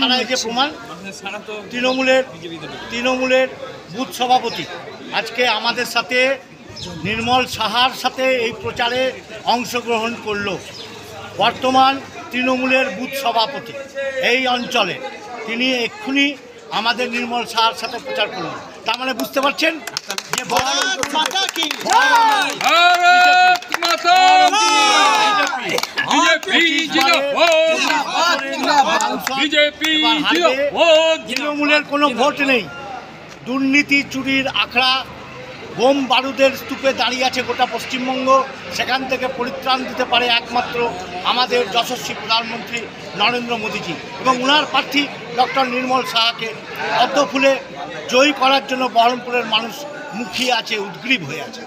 ছাড়া এই যে প্রমাণ তৃণমূলের বুথ সভাপতি আজকে আমাদের সাথে নির্মল সাহার সাথে এই প্রচারে অংশগ্রহণ করলো। বর্তমান তৃণমূলের বুথ সভাপতি এই অঞ্চলে তিনি এক্ষুনি আমাদের নির্মল সাহার সাথে প্রচার করলেন। তার মানে বুঝতে পারছেন যে তৃণমূলের কোনো ভোট নেই। দুর্নীতি চুরির আখড়া, বোম বারুদের স্তূপে দাঁড়িয়ে আছে গোটা পশ্চিমবঙ্গ। সেখান থেকে পরিত্রাণ দিতে পারে একমাত্র আমাদের যশস্বী প্রধানমন্ত্রী নরেন্দ্র মোদীজি এবং ওনার প্রার্থী ডক্টর নির্মল সাহাকে পদ্মফুলে জয়ী করার জন্য বহরমপুরের মানুষ মুখিয়ে আছে, উদ্গ্রীব হয়ে আছে।